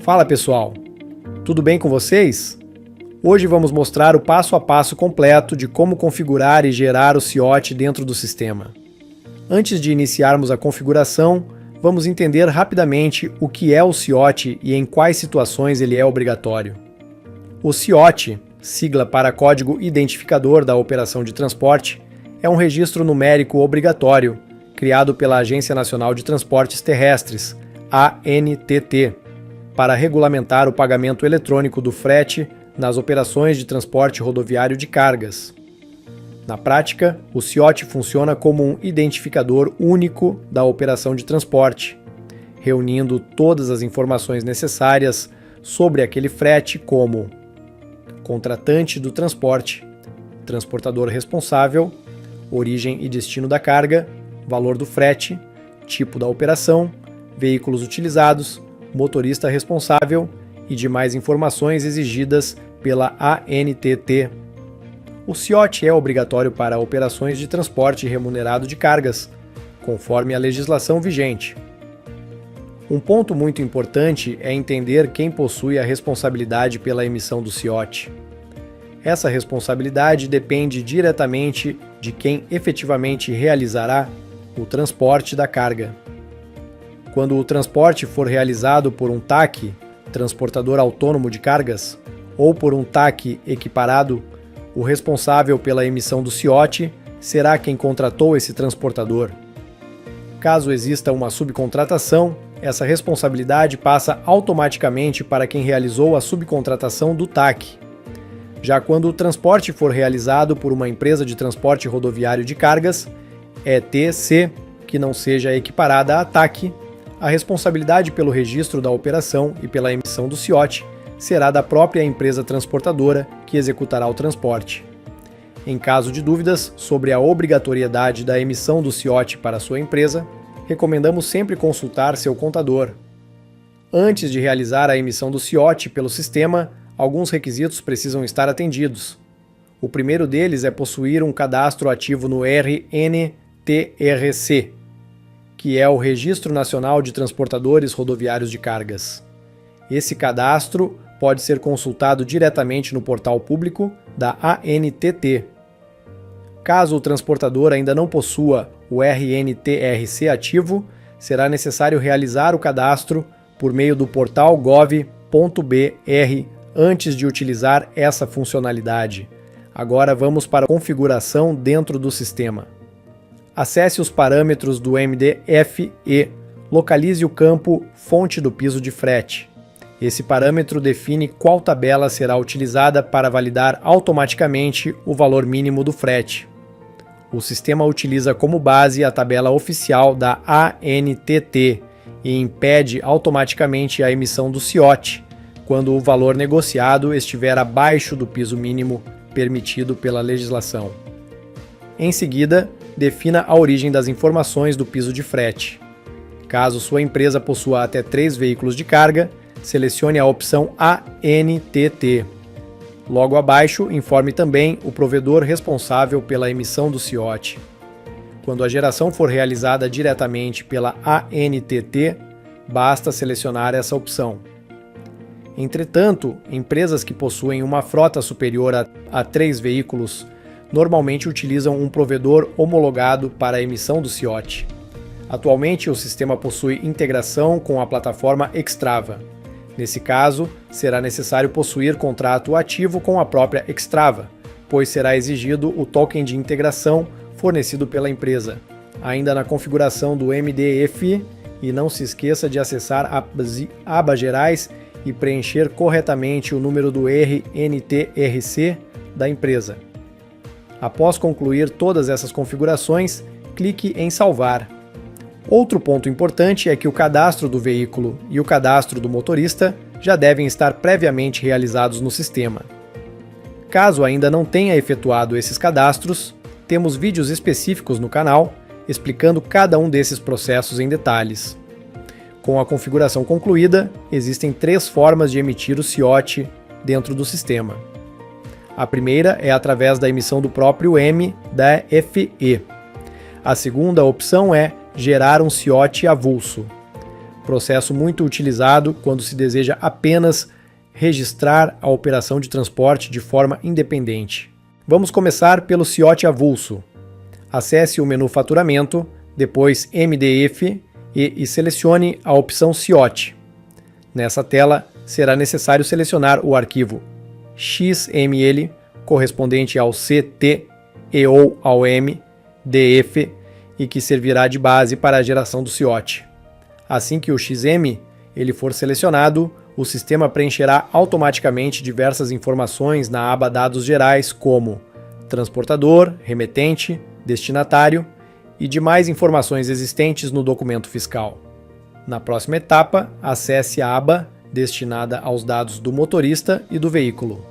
Fala pessoal, tudo bem com vocês? Hoje vamos mostrar o passo a passo completo de como configurar e gerar o CIOT dentro do sistema. Antes de iniciarmos a configuração, vamos entender rapidamente o que é o CIOT e em quais situações ele é obrigatório. O CIOT, sigla para Código Identificador da Operação de Transporte, é um registro numérico obrigatório, criado pela Agência Nacional de Transportes Terrestres, ANTT, para regulamentar o pagamento eletrônico do frete nas operações de transporte rodoviário de cargas. Na prática, o CIOT funciona como um identificador único da operação de transporte, reunindo todas as informações necessárias sobre aquele frete como contratante do transporte, transportador responsável, origem e destino da carga, valor do frete, tipo da operação, veículos utilizados, motorista responsável e demais informações exigidas pela ANTT. O CIOT é obrigatório para operações de transporte remunerado de cargas, conforme a legislação vigente. Um ponto muito importante é entender quem possui a responsabilidade pela emissão do CIOT. Essa responsabilidade depende diretamente de quem efetivamente realizará o transporte da carga. Quando o transporte for realizado por um TAC, transportador autônomo de cargas, ou por um TAC equiparado, o responsável pela emissão do CIOT será quem contratou esse transportador. Caso exista uma subcontratação, essa responsabilidade passa automaticamente para quem realizou a subcontratação do TAC. Já quando o transporte for realizado por uma empresa de transporte rodoviário de cargas, ETC, que não seja equiparada a TAC, a responsabilidade pelo registro da operação e pela emissão do CIOT será da própria empresa transportadora que executará o transporte. Em caso de dúvidas sobre a obrigatoriedade da emissão do CIOT para sua empresa, recomendamos sempre consultar seu contador. Antes de realizar a emissão do CIOT pelo sistema, alguns requisitos precisam estar atendidos. O primeiro deles é possuir um cadastro ativo no RNTRC, que é o Registro Nacional de Transportadores Rodoviários de Cargas. Esse cadastro pode ser consultado diretamente no portal público da ANTT. Caso o transportador ainda não possua o RNTRC ativo, será necessário realizar o cadastro por meio do portal gov.br antes de utilizar essa funcionalidade. Agora vamos para a configuração dentro do sistema. Acesse os parâmetros do MDF e localize o campo Fonte do piso de frete. Esse parâmetro define qual tabela será utilizada para validar automaticamente o valor mínimo do frete. O sistema utiliza como base a tabela oficial da ANTT e impede automaticamente a emissão do CIOT quando o valor negociado estiver abaixo do piso mínimo permitido pela legislação. Em seguida, defina a origem das informações do piso de frete. Caso sua empresa possua até 3 veículos de carga, selecione a opção ANTT. Logo abaixo, informe também o provedor responsável pela emissão do CIOT. Quando a geração for realizada diretamente pela ANTT, basta selecionar essa opção. Entretanto, empresas que possuem uma frota superior a 3 veículos normalmente utilizam um provedor homologado para a emissão do CIOT. Atualmente, o sistema possui integração com a plataforma Xtrava. Nesse caso, será necessário possuir contrato ativo com a própria Xtrava, pois será exigido o token de integração fornecido pela empresa. Ainda na configuração do MDF, e não se esqueça de acessar as abas gerais e preencher corretamente o número do RNTRC da empresa. Após concluir todas essas configurações, clique em Salvar. Outro ponto importante é que o cadastro do veículo e o cadastro do motorista já devem estar previamente realizados no sistema. Caso ainda não tenha efetuado esses cadastros, temos vídeos específicos no canal explicando cada um desses processos em detalhes. Com a configuração concluída, existem 3 formas de emitir o CIOT dentro do sistema. A primeira é através da emissão do próprio MDFE. A segunda opção é gerar um CIOT avulso. processo muito utilizado quando se deseja apenas registrar a operação de transporte de forma independente. Vamos começar pelo CIOT avulso. Acesse o menu Faturamento, depois MDF e selecione a opção CIOT. Nessa tela, será necessário selecionar o arquivo XML correspondente ao CT e/ou ao MDF e que servirá de base para a geração do CIOT. Assim que o XM ele for selecionado, o sistema preencherá automaticamente diversas informações na aba Dados Gerais, como transportador, remetente, destinatário e demais informações existentes no documento fiscal. Na próxima etapa, acesse a aba destinada aos dados do motorista e do veículo.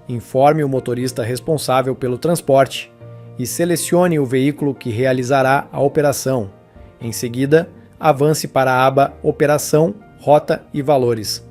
Informe o motorista responsável pelo transporte e selecione o veículo que realizará a operação. Em seguida, avance para a aba Operação, Rota e Valores.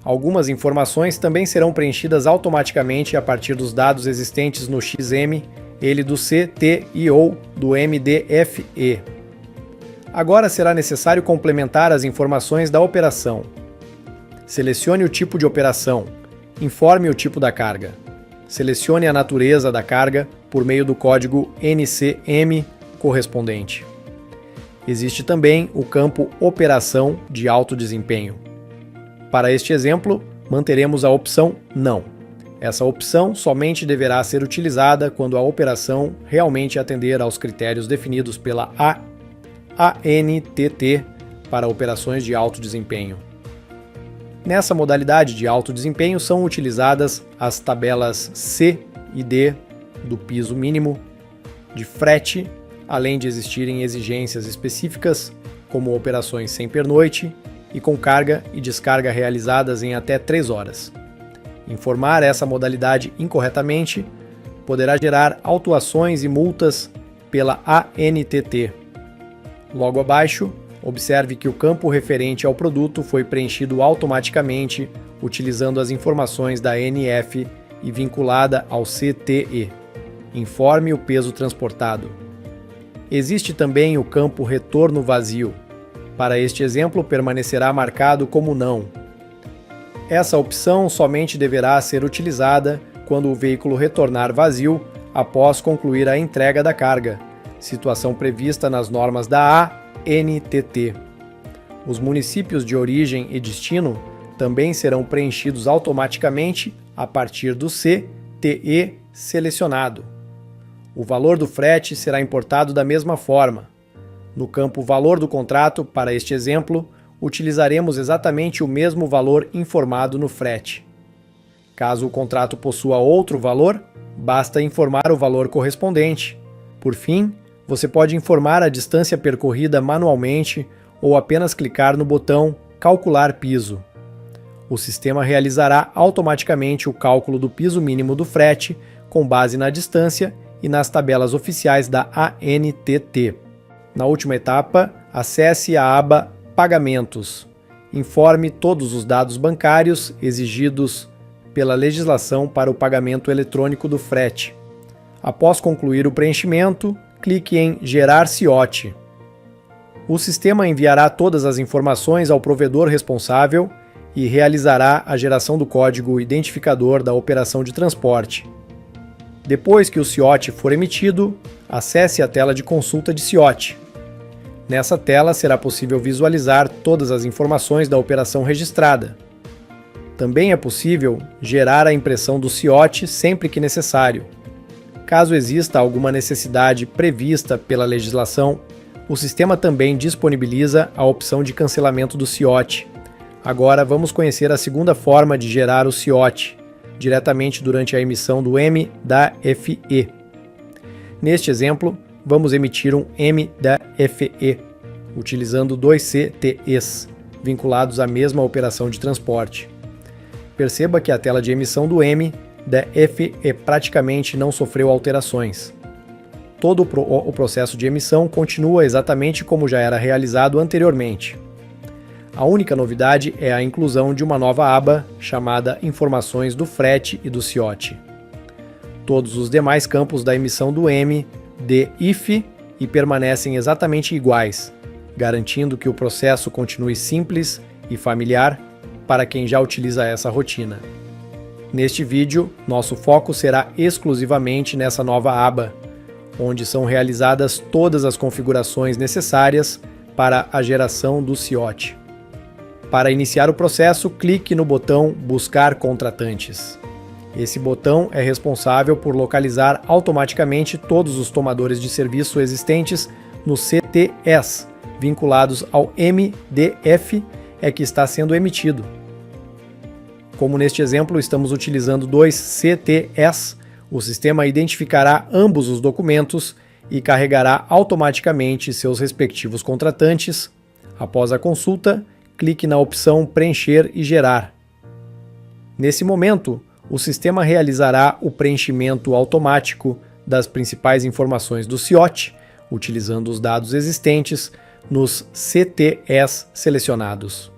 Algumas informações também serão preenchidas automaticamente a partir dos dados existentes no XM, ele do CT e/ou do MDFE. Agora será necessário complementar as informações da operação. Selecione o tipo de operação. Informe o tipo da carga. Selecione a natureza da carga por meio do código NCM correspondente. Existe também o campo Operação de alto desempenho. Para este exemplo, manteremos a opção Não. Essa opção somente deverá ser utilizada quando a operação realmente atender aos critérios definidos pela ANTT para operações de alto desempenho. Nessa modalidade de alto desempenho são utilizadas as tabelas C e D do piso mínimo, de frete, além de existirem exigências específicas, como operações sem pernoite e com carga e descarga realizadas em até 3 horas. Informar essa modalidade incorretamente poderá gerar autuações e multas pela ANTT. Logo abaixo, observe que o campo referente ao produto foi preenchido automaticamente utilizando as informações da NF e vinculada ao CTE. Informe o peso transportado. Existe também o campo Retorno Vazio. Para este exemplo, permanecerá marcado como Não. Essa opção somente deverá ser utilizada quando o veículo retornar vazio após concluir a entrega da carga, situação prevista nas normas da ANTT. Os municípios de origem e destino também serão preenchidos automaticamente a partir do CTE selecionado. O valor do frete será importado da mesma forma. No campo Valor do contrato, para este exemplo, utilizaremos exatamente o mesmo valor informado no frete. Caso o contrato possua outro valor, basta informar o valor correspondente. Por fim, você pode informar a distância percorrida manualmente ou apenas clicar no botão Calcular piso. O sistema realizará automaticamente o cálculo do piso mínimo do frete com base na distância e nas tabelas oficiais da ANTT. Na última etapa, acesse a aba Pagamentos. Informe todos os dados bancários exigidos pela legislação para o pagamento eletrônico do frete. Após concluir o preenchimento, clique em Gerar CIOT. O sistema enviará todas as informações ao provedor responsável e realizará a geração do código identificador da operação de transporte. Depois que o CIOT for emitido, acesse a tela de consulta de CIOT. Nessa tela será possível visualizar todas as informações da operação registrada. Também é possível gerar a impressão do CIOT sempre que necessário. Caso exista alguma necessidade prevista pela legislação, o sistema também disponibiliza a opção de cancelamento do CIOT. Agora vamos conhecer a segunda forma de gerar o CIOT, diretamente durante a emissão do MDFE. Neste exemplo, vamos emitir um MDFE, utilizando 2 CTEs, vinculados à mesma operação de transporte. Perceba que a tela de emissão do MDFE praticamente não sofreu alterações. Todo o processo de emissão continua exatamente como já era realizado anteriormente. A única novidade é a inclusão de uma nova aba chamada Informações do Frete e do CIOT. Todos os demais campos da emissão do MDIF permanecem exatamente iguais. garantindo que o processo continue simples e familiar para quem já utiliza essa rotina. Neste vídeo, nosso foco será exclusivamente nessa nova aba, onde são realizadas todas as configurações necessárias para a geração do CIOT. Para iniciar o processo, clique no botão Buscar contratantes. Esse botão é responsável por localizar automaticamente todos os tomadores de serviço existentes no CTS, vinculados ao MDF, que está sendo emitido. Como neste exemplo estamos utilizando dois CTS, o sistema identificará ambos os documentos e carregará automaticamente seus respectivos contratantes. Após a consulta, clique na opção Preencher e Gerar. Nesse momento, o sistema realizará o preenchimento automático das principais informações do CIOT, utilizando os dados existentes nos CTS selecionados.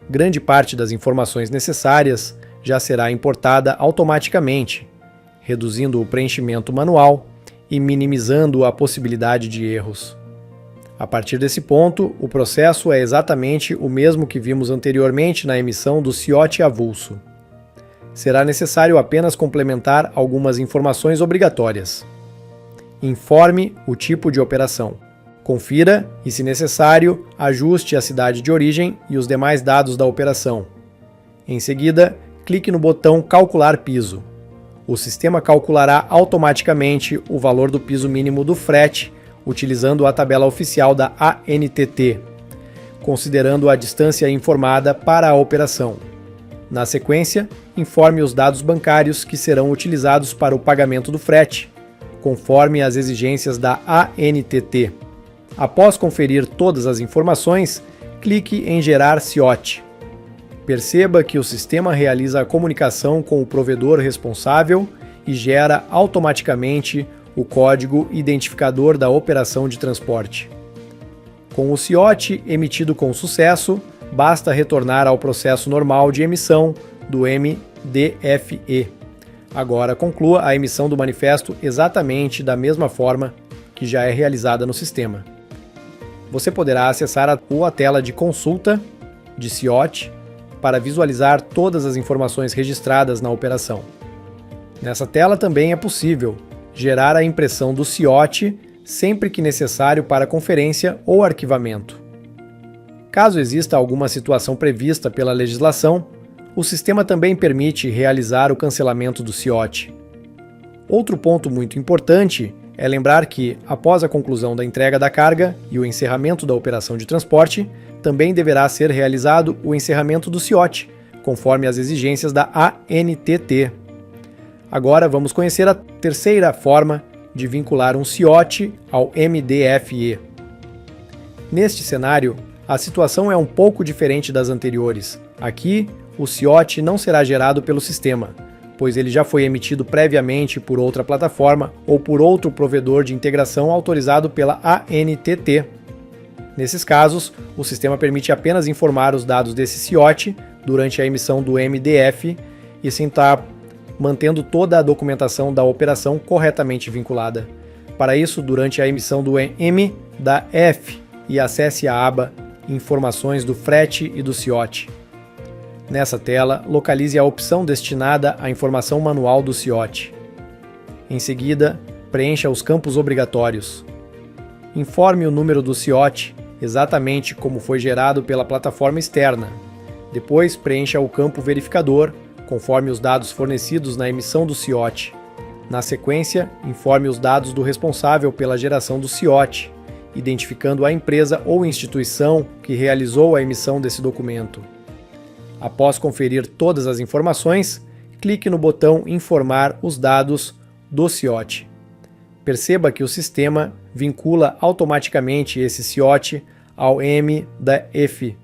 Grande parte das informações necessárias já será importada automaticamente, reduzindo o preenchimento manual e minimizando a possibilidade de erros. A partir desse ponto, o processo é exatamente o mesmo que vimos anteriormente na emissão do CIOT avulso. Será necessário apenas complementar algumas informações obrigatórias. Informe o tipo de operação. Confira e, se necessário, ajuste a cidade de origem e os demais dados da operação. Em seguida, clique no botão Calcular piso. O sistema calculará automaticamente o valor do piso mínimo do frete, utilizando a tabela oficial da ANTT, considerando a distância informada para a operação. Na sequência, informe os dados bancários que serão utilizados para o pagamento do frete, conforme as exigências da ANTT. Após conferir todas as informações, clique em Gerar CIOT. Perceba que o sistema realiza a comunicação com o provedor responsável e gera automaticamente o código identificador da operação de transporte. Com o CIOT emitido com sucesso, basta retornar ao processo normal de emissão do MDFE. Agora conclua a emissão do manifesto exatamente da mesma forma que já é realizada no sistema. Você poderá acessar a tela de consulta de CIOT para visualizar todas as informações registradas na operação. Nessa tela também é possível gerar a impressão do CIOT sempre que necessário para conferência ou arquivamento. Caso exista alguma situação prevista pela legislação, o sistema também permite realizar o cancelamento do CIOT. Outro ponto muito importante é lembrar que, após a conclusão da entrega da carga e o encerramento da operação de transporte, também deverá ser realizado o encerramento do CIOT, conforme as exigências da ANTT. Agora vamos conhecer a terceira forma de vincular um CIOT ao MDFE. Neste cenário, a situação é um pouco diferente das anteriores. Aqui, o CIOT não será gerado pelo sistema, pois ele já foi emitido previamente por outra plataforma ou por outro provedor de integração autorizado pela ANTT. Nesses casos, o sistema permite apenas informar os dados desse CIOT durante a emissão do MDF e sem estar mantendo toda a documentação da operação corretamente vinculada. Para isso, durante a emissão do MDF, e acesse a aba Informações do frete e do CIOT. Nessa tela, localize a opção destinada à informação manual do CIOT. Em seguida, preencha os campos obrigatórios. Informe o número do CIOT, exatamente como foi gerado pela plataforma externa. Depois, preencha o campo verificador, conforme os dados fornecidos na emissão do CIOT. Na sequência, informe os dados do responsável pela geração do CIOT, identificando a empresa ou instituição que realizou a emissão desse documento. Após conferir todas as informações, clique no botão Informar os dados do CIOT. Perceba que o sistema vincula automaticamente esse CIOT ao MDF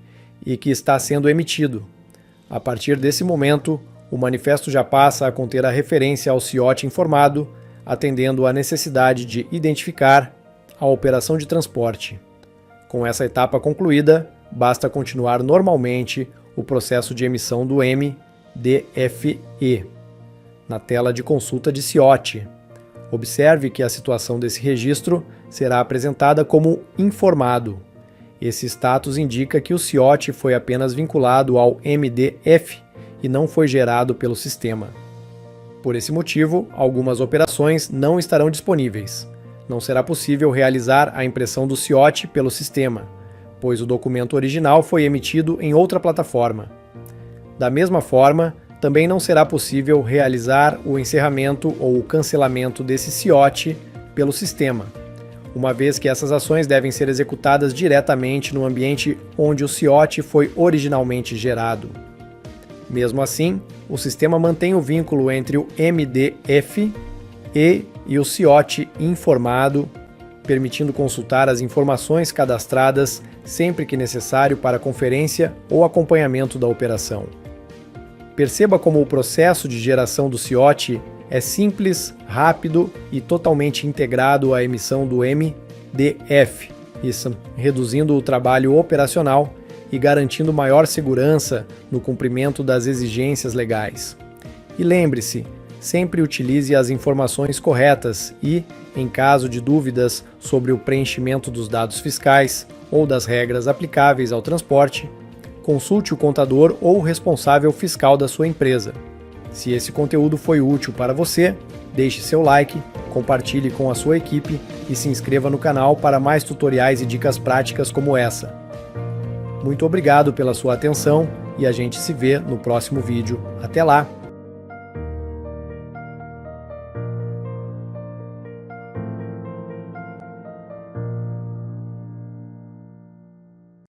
e que está sendo emitido. A partir desse momento, o manifesto já passa a conter a referência ao CIOT informado, atendendo à necessidade de identificar a operação de transporte. Com essa etapa concluída, basta continuar normalmente o processo de emissão do MDFE. Na tela de consulta de CIOT, Observe que a situação desse registro será apresentada como informado. Esse status indica que o CIOT foi apenas vinculado ao MDF e não foi gerado pelo sistema. Por esse motivo, algumas operações não estarão disponíveis. Não será possível realizar a impressão do CIOT pelo sistema, pois o documento original foi emitido em outra plataforma. Da mesma forma, também não será possível realizar o encerramento ou o cancelamento desse CIOT pelo sistema, uma vez que essas ações devem ser executadas diretamente no ambiente onde o CIOT foi originalmente gerado. Mesmo assim, o sistema mantém o vínculo entre o MDF e o CIOT informado, permitindo consultar as informações cadastradas sempre que necessário para conferência ou acompanhamento da operação. Perceba como o processo de geração do CIOT é simples, rápido e totalmente integrado à emissão do MDF, isso reduzindo o trabalho operacional e garantindo maior segurança no cumprimento das exigências legais. E lembre-se, sempre utilize as informações corretas e, em caso de dúvidas sobre o preenchimento dos dados fiscais ou das regras aplicáveis ao transporte, consulte o contador ou o responsável fiscal da sua empresa. Se esse conteúdo foi útil para você, deixe seu like, compartilhe com a sua equipe e se inscreva no canal para mais tutoriais e dicas práticas como essa. Muito obrigado pela sua atenção e a gente se vê no próximo vídeo. Até lá!